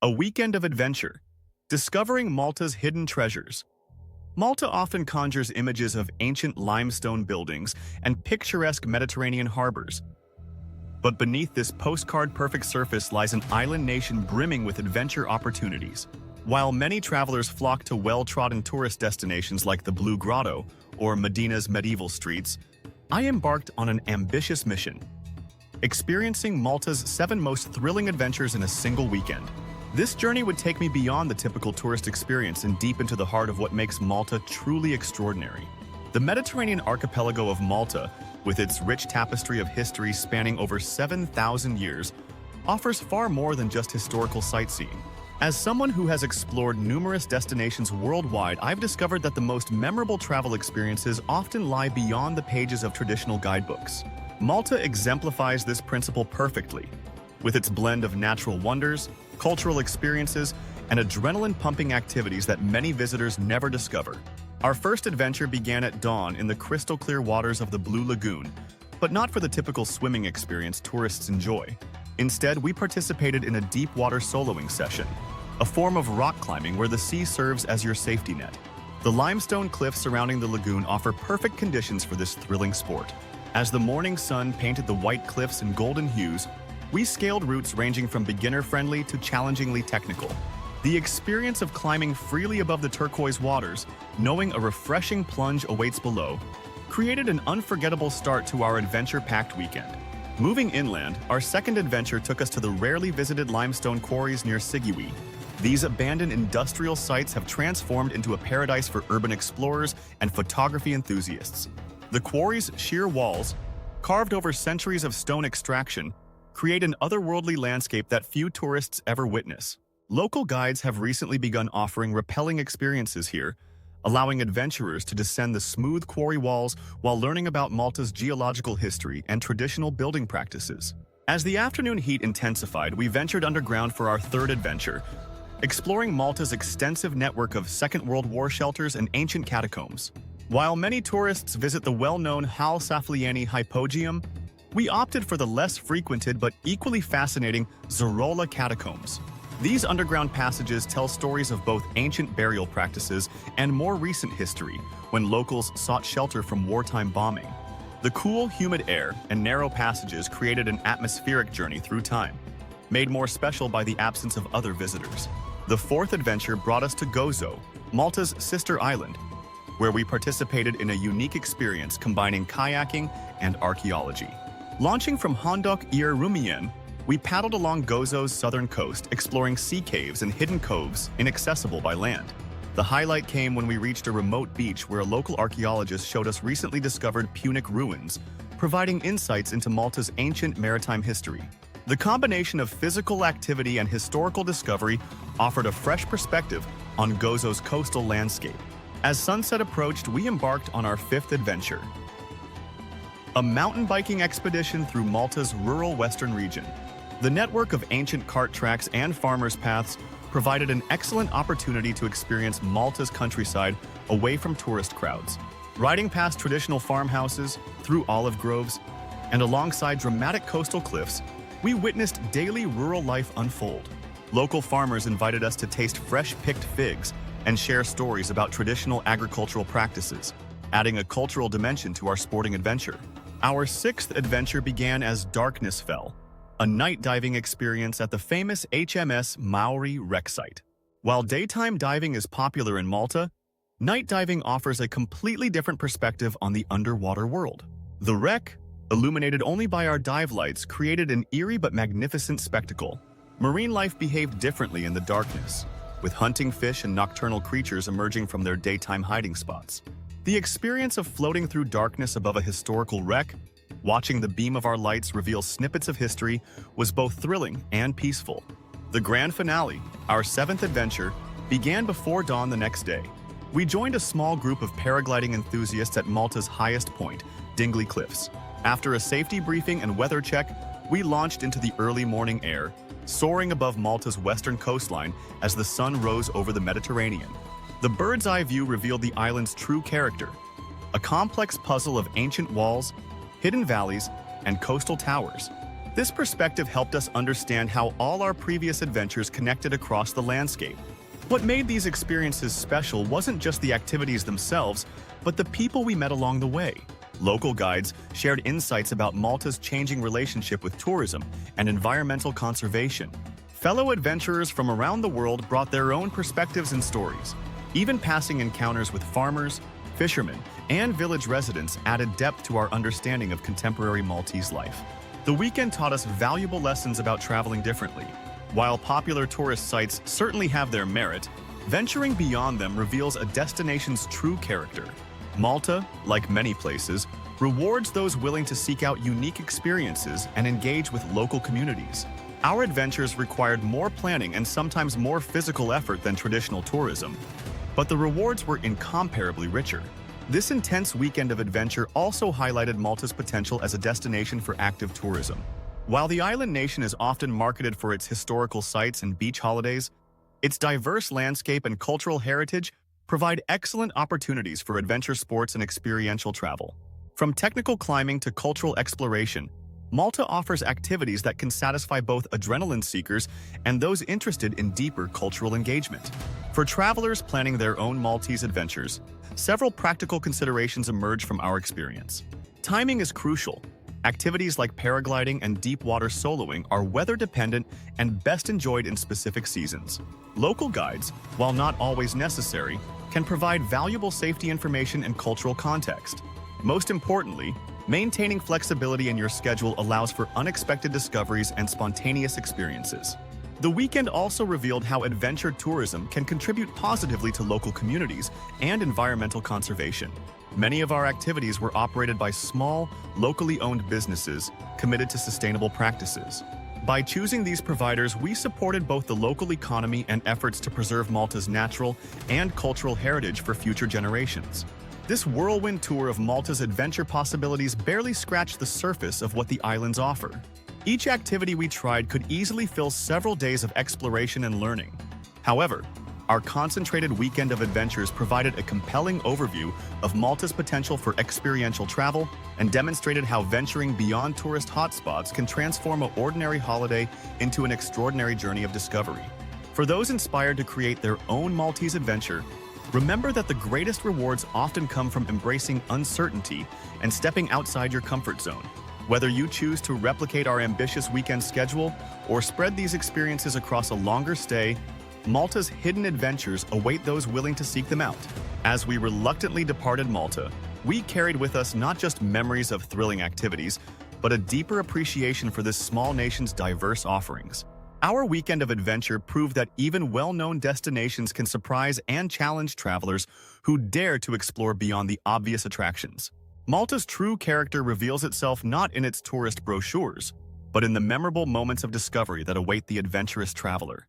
A weekend of adventure, discovering Malta's hidden treasures. Malta often conjures images of ancient limestone buildings and picturesque Mediterranean harbors. But beneath this postcard-perfect surface lies an island nation brimming with adventure opportunities. While many travelers flock to well-trodden tourist destinations like the Blue Grotto or Medina's medieval streets, I embarked on an ambitious mission, experiencing Malta's 7 most thrilling adventures in a single weekend. This journey would take me beyond the typical tourist experience and deep into the heart of what makes Malta truly extraordinary. The Mediterranean archipelago of Malta, with its rich tapestry of history spanning over 7,000 years, offers far more than just historical sightseeing. As someone who has explored numerous destinations worldwide, I've discovered that the most memorable travel experiences often lie beyond the pages of traditional guidebooks. Malta exemplifies this principle perfectly, with its blend of natural wonders, cultural experiences, and adrenaline-pumping activities that many visitors never discover. Our first adventure began at dawn in the crystal-clear waters of the Blue Lagoon, but not for the typical swimming experience tourists enjoy. Instead, we participated in a deep-water soloing session, a form of rock climbing where the sea serves as your safety net. The limestone cliffs surrounding the lagoon offer perfect conditions for this thrilling sport. As the morning sun painted the white cliffs in golden hues, we scaled routes ranging from beginner-friendly to challengingly technical. The experience of climbing freely above the turquoise waters, knowing a refreshing plunge awaits below, created an unforgettable start to our adventure-packed weekend. Moving inland, our second adventure took us to the rarely visited limestone quarries near Sigiwi. These abandoned industrial sites have transformed into a paradise for urban explorers and photography enthusiasts. The quarries' sheer walls, carved over centuries of stone extraction, create an otherworldly landscape that few tourists ever witness. Local guides have recently begun offering rappelling experiences here, allowing adventurers to descend the smooth quarry walls while learning about Malta's geological history and traditional building practices. As the afternoon heat intensified, we ventured underground for our third adventure, exploring Malta's extensive network of Second World War shelters and ancient catacombs. While many tourists visit the well-known Hal Saflieni Hypogeum, we opted for the less frequented but equally fascinating Zorola catacombs. These underground passages tell stories of both ancient burial practices and more recent history, when locals sought shelter from wartime bombing. The cool, humid air and narrow passages created an atmospheric journey through time, made more special by the absence of other visitors. The fourth adventure brought us to Gozo, Malta's sister island, where we participated in a unique experience combining kayaking and archaeology. Launching from Hondok Ir Rumien, we paddled along Gozo's southern coast, exploring sea caves and hidden coves inaccessible by land. The highlight came when we reached a remote beach where a local archaeologist showed us recently discovered Punic ruins, providing insights into Malta's ancient maritime history. The combination of physical activity and historical discovery offered a fresh perspective on Gozo's coastal landscape. As sunset approached, we embarked on our fifth adventure, a mountain biking expedition through Malta's rural western region. The network of ancient cart tracks and farmers' paths provided an excellent opportunity to experience Malta's countryside away from tourist crowds. Riding past traditional farmhouses, through olive groves, and alongside dramatic coastal cliffs, we witnessed daily rural life unfold. Local farmers invited us to taste fresh-picked figs and share stories about traditional agricultural practices, adding a cultural dimension to our sporting adventure. Our sixth adventure began as darkness fell, a night diving experience at the famous HMS Maori wreck site. While daytime diving is popular in Malta, night diving offers a completely different perspective on the underwater world. The wreck, illuminated only by our dive lights, created an eerie but magnificent spectacle. Marine life behaved differently in the darkness, with hunting fish and nocturnal creatures emerging from their daytime hiding spots. The experience of floating through darkness above a historical wreck, watching the beam of our lights reveal snippets of history, was both thrilling and peaceful. The grand finale, our seventh adventure, began before dawn the next day. We joined a small group of paragliding enthusiasts at Malta's highest point, Dingli Cliffs. After a safety briefing and weather check, we launched into the early morning air, soaring above Malta's western coastline as the sun rose over the Mediterranean. The bird's-eye view revealed the island's true character, a complex puzzle of ancient walls, hidden valleys, and coastal towers. This perspective helped us understand how all our previous adventures connected across the landscape. What made these experiences special wasn't just the activities themselves, but the people we met along the way. Local guides shared insights about Malta's changing relationship with tourism and environmental conservation. Fellow adventurers from around the world brought their own perspectives and stories. Even passing encounters with farmers, fishermen, and village residents added depth to our understanding of contemporary Maltese life. The weekend taught us valuable lessons about traveling differently. While popular tourist sites certainly have their merit, venturing beyond them reveals a destination's true character. Malta, like many places, rewards those willing to seek out unique experiences and engage with local communities. Our adventures required more planning and sometimes more physical effort than traditional tourism, but the rewards were incomparably richer. This intense weekend of adventure also highlighted Malta's potential as a destination for active tourism. While the island nation is often marketed for its historical sites and beach holidays, its diverse landscape and cultural heritage provide excellent opportunities for adventure sports and experiential travel. From technical climbing to cultural exploration, Malta offers activities that can satisfy both adrenaline seekers and those interested in deeper cultural engagement. For travelers planning their own Maltese adventures, several practical considerations emerge from our experience. Timing is crucial. Activities like paragliding and deep-water soloing are weather-dependent and best enjoyed in specific seasons. Local guides, while not always necessary, can provide valuable safety information and cultural context. Most importantly, maintaining flexibility in your schedule allows for unexpected discoveries and spontaneous experiences. The weekend also revealed how adventure tourism can contribute positively to local communities and environmental conservation. Many of our activities were operated by small, locally owned businesses committed to sustainable practices. By choosing these providers, we supported both the local economy and efforts to preserve Malta's natural and cultural heritage for future generations. This whirlwind tour of Malta's adventure possibilities barely scratched the surface of what the islands offer. Each activity we tried could easily fill several days of exploration and learning. However, our concentrated weekend of adventures provided a compelling overview of Malta's potential for experiential travel and demonstrated how venturing beyond tourist hotspots can transform an ordinary holiday into an extraordinary journey of discovery. For those inspired to create their own Maltese adventure, remember that the greatest rewards often come from embracing uncertainty and stepping outside your comfort zone. Whether you choose to replicate our ambitious weekend schedule or spread these experiences across a longer stay, Malta's hidden adventures await those willing to seek them out. As we reluctantly departed Malta, we carried with us not just memories of thrilling activities, but a deeper appreciation for this small nation's diverse offerings. Our weekend of adventure proved that even well-known destinations can surprise and challenge travelers who dare to explore beyond the obvious attractions. Malta's true character reveals itself not in its tourist brochures, but in the memorable moments of discovery that await the adventurous traveler.